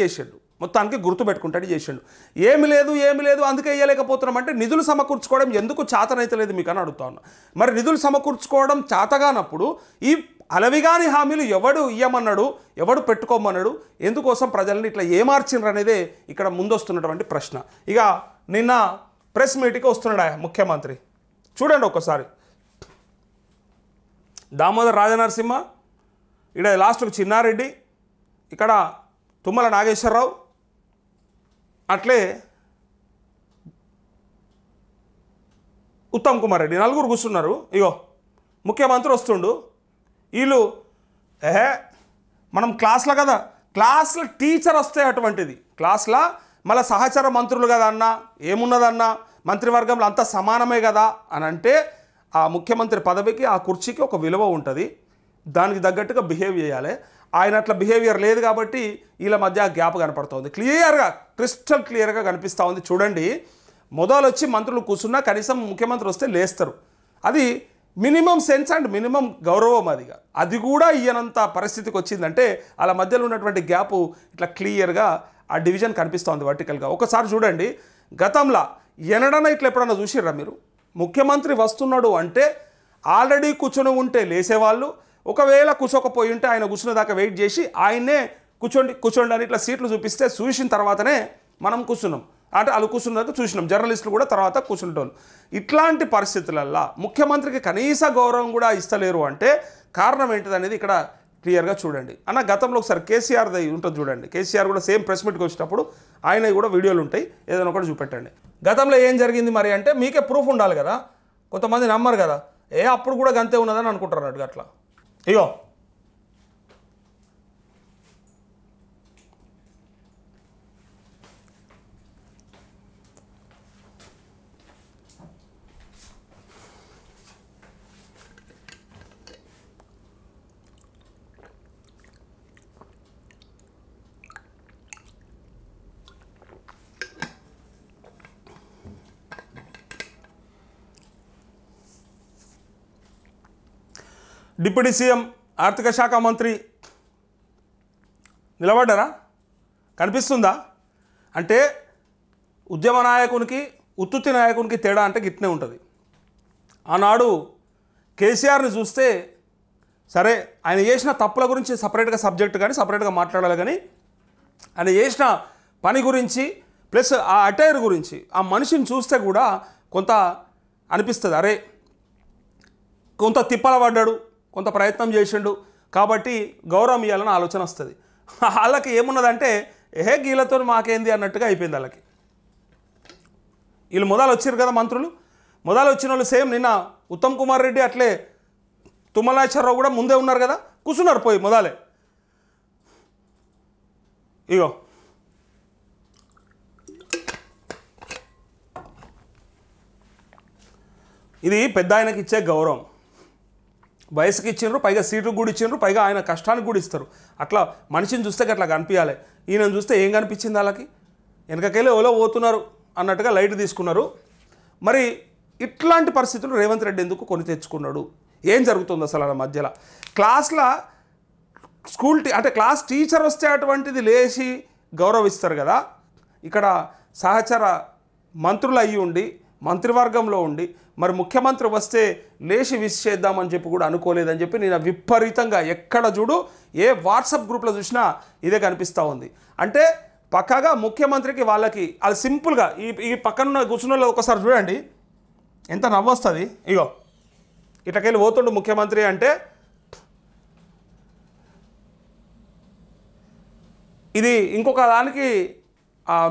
చేసిండు, మొత్తానికి గుర్తుపెట్టుకుంటాడు చేసిండు. ఏమి లేదు అందుకే వేయలేకపోతున్నామంటే నిధులు సమకూర్చుకోవడం ఎందుకు చేతనైతే లేదు మీకు అని అడుగుతా ఉన్నా. మరి నిధులు సమకూర్చుకోవడం చేతగానప్పుడు ఈ అలవిగాని హామీలు ఎవడు ఇయ్యమన్నాడు, ఎవడు పెట్టుకోమన్నాడు, ఎందుకోసం ప్రజల్ని ఇట్లా ఏమార్చిండ్రు అనేదే ఇక్కడ ముందొస్తున్నటువంటి ప్రశ్న. ఇక నిన్న ప్రెస్ మీట్కి వస్తున్నాడు ముఖ్యమంత్రి, చూడండి ఒక్కసారి. దామోదర్ రాజనరసింహ, ఇక్కడ లాస్ట్కు చిన్నారెడ్డి, ఇక్కడ తుమ్మల నాగేశ్వరరావు, అట్లే ఉత్తమ్ కుమార్ రెడ్డి, నలుగురు కూర్చున్నారు. ఇగో ముఖ్యమంత్రి వస్తుండు. వీళ్ళు మనం క్లాస్లో కదా, క్లాస్లో టీచర్ వస్తే అటువంటిది క్లాస్లో మళ్ళీ సహచర మంత్రులు కదా అన్న, ఏమున్నదన్నా మంత్రివర్గంలో అంతా సమానమే కదా అని అంటే ఆ ముఖ్యమంత్రి పదవికి ఆ కుర్చీకి ఒక విలువ ఉంటుంది, దానికి తగ్గట్టుగా బిహేవ్ చేయాలి. ఆయన అట్లా బిహేవియర్ లేదు కాబట్టి వీళ్ళ మధ్య గ్యాప్ కనపడుతుంది. క్లియర్గా క్రిస్టల్ క్లియర్గా కనిపిస్తూ ఉంది. చూడండి, మొదలు వచ్చి మంత్రులు కూర్చున్నా కనీసం ముఖ్యమంత్రి వస్తే లేస్తారు, అది మినిమం సెన్స్ అండ్ మినిమం గౌరవం. అది కూడా ఈయనంత పరిస్థితికి వచ్చిందంటే వాళ్ళ మధ్యలో ఉన్నటువంటి గ్యాపు ఇట్లా క్లియర్గా ఆ డివిజన్ కనిపిస్తూ ఉంది వర్టికల్గా. ఒకసారి చూడండి, గతంలో ఎనడన్నా ఇట్లా ఎప్పుడన్నా చూసిర్రా మీరు? ముఖ్యమంత్రి వస్తున్నాడు అంటే ఆల్రెడీ కూర్చొని ఉంటే లేసేవాళ్ళు, ఒకవేళ కూర్చోకపోయి ఉంటే ఆయన కూర్చున్న దాకా వెయిట్ చేసి ఆయన్నే కూర్చోండి అని ఇట్లా సీట్లు చూపిస్తే చూసిన తర్వాతనే మనం కూర్చున్నాం, అంటే వాళ్ళు కూర్చున్నాక చూసినాం. జర్నలిస్టులు కూడా తర్వాత కూర్చుంటారు. ఇట్లాంటి పరిస్థితులల్లో ముఖ్యమంత్రికి కనీస గౌరవం కూడా ఇస్తలేరు అంటే కారణం ఏంటిది అనేది ఇక్కడ క్లియర్గా చూడండి. అన్న గతంలో ఒకసారి కేసీఆర్ది ఉంటుంది చూడండి, కేసీఆర్ కూడా సేమ్ ప్రెస్ మీట్కి వచ్చినప్పుడు ఆయన కూడా వీడియోలు ఉంటాయి, ఏదైనా ఒకటి చూపెట్టండి. గతంలో ఏం జరిగింది మరి అంటే మీకే ప్రూఫ్ ఉండాలి కదా, కొంతమంది నమ్మరు కదా, అప్పుడు కూడా గంతే ఉన్నదని అనుకుంటారు అన్నట్టుగా. అట్లా ఇగో డిప్యూటీ సీఎం ఆర్థిక శాఖ మంత్రి నిలబడ్డారా? కనిపిస్తుందా? అంటే ఉద్యమ నాయకునికి ఉత్తుత్తి నాయకునికి తేడా అంటే గిట్నే ఉంటుంది. ఆనాడు కేసీఆర్ని చూస్తే సరే ఆయన చేసిన తప్పుల గురించి సపరేట్గా సబ్జెక్ట్ కానీ సపరేట్గా మాట్లాడాలి, కానీ ఆయన చేసిన పని గురించి ప్లస్ ఆ అటైర్ గురించి ఆ మనిషిని చూస్తే కూడా కొంత అనిపిస్తుంది, అరే కొంత తిప్పల పడ్డాడు, కొంత ప్రయత్నం చేసిండు కాబట్టి గౌరవం ఇవ్వాలని ఆలోచన వస్తుంది. వాళ్ళకి ఏమున్నదంటే గీలతో మాకేంది అన్నట్టుగా అయిపోయింది వాళ్ళకి. వీళ్ళు మొదలు వచ్చారు కదా మంత్రులు, మొదలు వచ్చిన వాళ్ళు సేమ్ నిన్న ఉత్తమ్ కుమార్ రెడ్డి అట్లే తుమ్మలాచారరావు కూడా ముందే ఉన్నారు కదా, కూర్చున్నారు పోయి మొదలే. ఇగో ఇది పెద్ద ఆయనకి ఇచ్చే గౌరవం. వయసుకి ఇచ్చిండ్రు, పైగా సీటుకు కూడా ఇచ్చిండ్రు, పైగా ఆయన కష్టానికి కూడా ఇస్తారు. అట్లా మనిషిని చూస్తే అట్లా కనిపించాలి. ఈయనను చూస్తే ఏం కనిపించింది వాళ్ళకి? వెనకకెళ్ళి ఎవరో పోతున్నారు అన్నట్టుగా లైట్ తీసుకున్నారు. మరి ఇట్లాంటి పరిస్థితులు రేవంత్ రెడ్డి ఎందుకు కొని తెచ్చుకున్నాడు? ఏం జరుగుతుంది అసలు వాళ్ళ మధ్యలో? క్లాస్లో అంటే క్లాస్ టీచర్ వస్తే అటువంటిది లేచి గౌరవిస్తారు కదా, ఇక్కడ సహచర మంత్రులు అయ్యి ఉండి మంత్రివర్గంలో ఉండి మరి ముఖ్యమంత్రి వస్తే లేచి విష్ చేద్దామని చెప్పి కూడా అనుకోలేదని చెప్పి నేను విపరీతంగా ఎక్కడ చూడు ఏ వాట్సాప్ గ్రూప్లో చూసినా ఇదే కనిపిస్తూ ఉంది. అంటే పక్కాగా ముఖ్యమంత్రికి వాళ్ళకి అది సింపుల్గా ఈ పక్కన కూర్చున్న ఒకసారి చూడండి ఎంత నవ్వొస్తుంది. ఇగో ఇట్లకెళ్ళి పోతుండు ముఖ్యమంత్రి అంటే ఇది ఇంకొక దానికి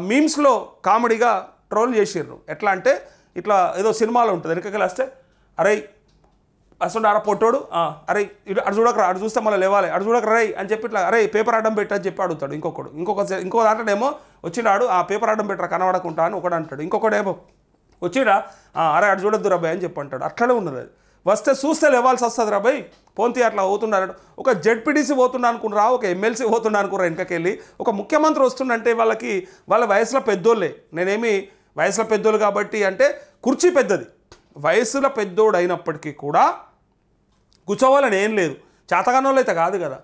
మీమ్స్లో కామెడీగా ట్రోల్ చేసిర్రు. ఎట్లా అంటే ఇట్లా ఏదో సినిమాలో ఉంటుంది, వెనకకి వస్తే అరే అసలు ఆడ పొట్టోడు అరే అటు చూడకరా, అటు చూస్తే మళ్ళీ లేవాలి, అటు చూడకరా రై అని చెప్పి ఇట్లా అరే పేపర్ అడ్డం పెట్టని చెప్పి అడుగుతాడు. ఇంకో దాంట్లోనేమో వచ్చినాడు ఆ పేపర్ అడ్డం పెట్టరా కనబడకుండా అని ఒకడు అంటాడు. ఇంకొకడేమో వచ్చిడా అరే అటు చూడొద్దు రాబాయ్ అని చెప్పి అంటాడు. అట్లనే ఉన్నది. అది వస్తే చూస్తే లేవాల్సి వస్తుంది రాబాయ్, పోంతి అట్లా పోతున్నాడు. ఒక జెడ్పీటీసీ పోతున్నా అనుకున్నారా, ఒక ఎమ్మెల్సీ పోతున్నా అనుకున్నారా, వెనకకెళ్ళి ఒక ముఖ్యమంత్రి వస్తుండంటే వాళ్ళ వయసులో పెద్దోళ్ళే. నేనేమి వయసులో పెద్దోళ్ళు కాబట్టి అంటే కుర్చీ పెద్దది, వయసులో పెద్దోడు అయినప్పటికీ కూడా కూర్చోవాలని ఏం లేదు. చేతగానోళ్ళు అయితే కాదు కదా,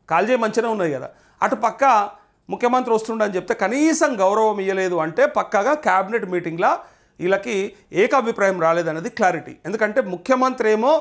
కాల్జీ మంచిగా ఉన్నది కదా. అటు పక్క ముఖ్యమంత్రి వస్తుండని చెప్తే కనీసం గౌరవం ఇవ్వలేదు అంటే పక్కాగా క్యాబినెట్ మీటింగ్లో వీళ్ళకి ఏకాభిప్రాయం రాలేదనేది క్లారిటీ. ఎందుకంటే ముఖ్యమంత్రి ఏమో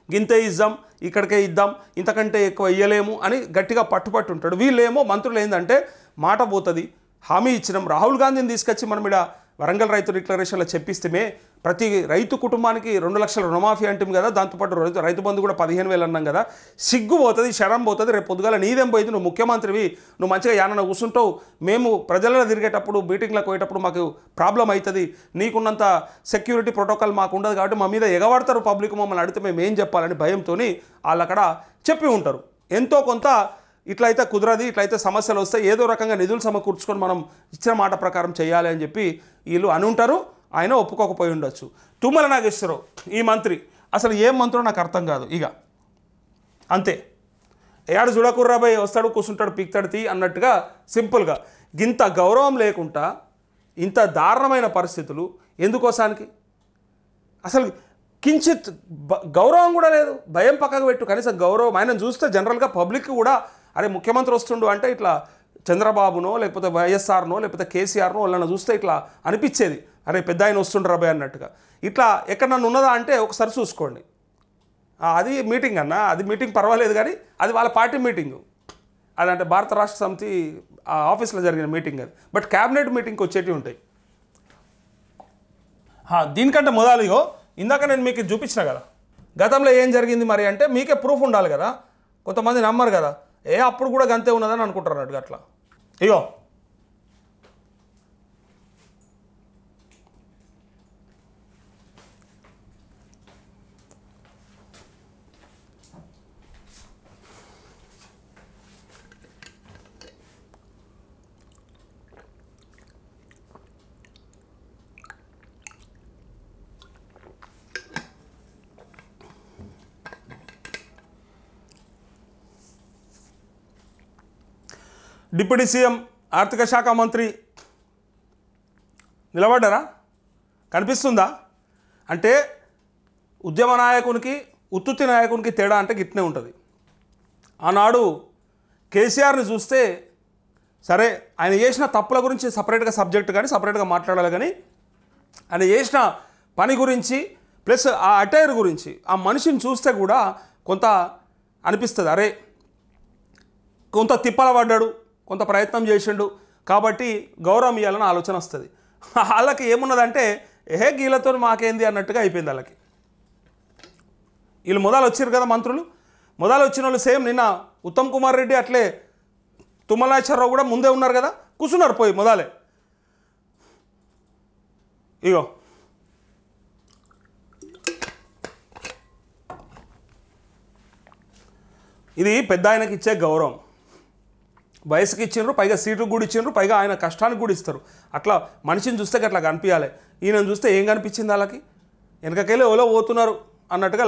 గింతే ఇద్దాం, ఇక్కడికే ఇద్దాం, ఇంతకంటే ఎక్కువ ఇయ్యలేము అని గట్టిగా పట్టుపట్టు ఉంటాడు. వీళ్ళేమో మంత్రులు ఏంటంటే మాట పోతుంది, హామీ ఇచ్చినాం. రాహుల్ గాంధీని తీసుకొచ్చి మనం ఇక్కడ వరంగల్ రైతు డిక్లరేషన్లో చెప్పిస్తేమే ప్రతి రైతు కుటుంబానికి 2 లక్షల రుణమాఫీ అంటాం కదా, దాంతోపాటు రైతు బంధు కూడా 15,000 అన్నాం కదా. సిగ్గు పోతుంది, శరం పోతుంది. రేపు పొద్దుగాల నీదేం పోయింది, నువ్వు ముఖ్యమంత్రివి, నువ్వు మంచిగా యానన కూర్చుంటావు, మేము ప్రజలలో తిరిగేటప్పుడు మీటింగ్లకు పోయేటప్పుడు మాకు ప్రాబ్లం అవుతుంది, నీకున్నంత సెక్యూరిటీ ప్రోటోకాల్ మాకు ఉండదు కాబట్టి మా మీద ఎగబడతారు పబ్లిక్, మమ్మల్ని అడిగితే మేము ఏం చెప్పాలని భయంతో వాళ్ళు అక్కడ చెప్పి ఉంటారు. ఎంతో కొంత ఇట్లయితే కుదరది, ఇట్లయితే సమస్యలు వస్తాయి, ఏదో రకంగా నిధులు సమకూర్చుకొని మనం ఇచ్చిన మాట ప్రకారం చేయాలి అని చెప్పి వీళ్ళు అని ఉంటారు. ఆయన ఒప్పుకోకపోయి ఉండొచ్చు. తుమ్మల నాగేశ్వరరావు ఈ మంత్రి అసలు ఏం మంత్రో నాకు అర్థం కాదు. ఇక అంతే, ఏడు చూడకుర్రాబాయ్ వస్తాడు కూర్చుంటాడు పీక్తాడు తీ అన్నట్టుగా సింపుల్గా. ఇంత గౌరవం లేకుండా ఇంత దారుణమైన పరిస్థితులు ఎందుకోసానికి? అసలు కించిత్ గౌరవం కూడా లేదు. భయం పక్కకు పెట్టు, కనీసం గౌరవం. ఆయన చూస్తే జనరల్గా పబ్లిక్ కూడా అరే ముఖ్యమంత్రి వస్తుండు అంటే ఇట్లా చంద్రబాబునో లేకపోతే వైఎస్ఆర్నో లేకపోతే కేసీఆర్నో వాళ్ళని చూస్తే ఇట్లా అనిపించేది, అరే పెద్ద ఆయన వస్తుండ్రు రాబాయ్ అన్నట్టుగా. ఇట్లా ఎక్కడ నన్ను ఉన్నదా అంటే ఒకసారి చూసుకోండి. అది మీటింగ్ అన్న, అది మీటింగ్ పర్వాలేదు కానీ అది వాళ్ళ పార్టీ మీటింగు, అదంటే భారత రాష్ట్ర సమితి ఆఫీస్లో జరిగిన మీటింగ్ అది. బట్ క్యాబినెట్ మీటింగ్కి వచ్చేటివి ఉంటాయి. దీనికంటే మొదలుగో ఇందాక నేను మీకు చూపించిన కదా గతంలో ఏం జరిగింది మరి అంటే మీకే ప్రూఫ్ ఉండాలి కదా. కొంతమంది నమ్మరు కదా, అప్పుడు కూడా గంతే ఉన్నదని అనుకుంటారు అన్నట్టుగా. అట్లా ఇగో డిప్యూటీ సీఎం ఆర్థిక శాఖ మంత్రి నిలబడ్డారా? కనిపిస్తుందా? అంటే ఉద్యమ నాయకునికి ఉత్తుత్తి నాయకునికి తేడా అంటే గిట్నే ఉంటుంది. ఆనాడు కేసీఆర్ని చూస్తే సరే ఆయన చేసిన తప్పుల గురించి సపరేట్గా సబ్జెక్ట్ కానీ సపరేట్గా మాట్లాడాలి, కానీ ఆయన చేసిన పని గురించి ప్లస్ ఆ అటైర్ గురించి ఆ మనిషిని చూస్తే కూడా కొంత అనిపిస్తుంది, అరే కొంత తిప్పల పడ్డాడు, కొంత ప్రయత్నం చేసిండు కాబట్టి గౌరవం ఇవ్వాలని ఆలోచన వస్తుంది. వాళ్ళకి ఏమున్నదంటే గీలతో మాకేంది అన్నట్టుగా అయిపోయింది వాళ్ళకి. వీళ్ళు మొదలు వచ్చారు కదా మంత్రులు, మొదలు వచ్చిన వాళ్ళు సేమ్ నిన్న ఉత్తమ్ కుమార్ రెడ్డి అట్లే తుమ్మల నాగేశ్వరరావు కూడా ముందే ఉన్నారు కదా, కూర్చున్నారు పోయి మొదలే. ఇగో ఇది పెద్ద ఆయనకి ఇచ్చే గౌరవం. వయసుకి ఇచ్చిండ్రు, పైగా సీటుకు కూడా ఇచ్చిండ్రు, పైగా ఆయన కష్టానికి కూడా ఇస్తారు. అట్లా మనిషిని చూస్తే అట్లా కనిపించాలి. ఈయనను చూస్తే ఏం కనిపించింది వాళ్ళకి? వెనకకెళ్ళి ఎవరో పోతున్నారు అన్నట్టుగా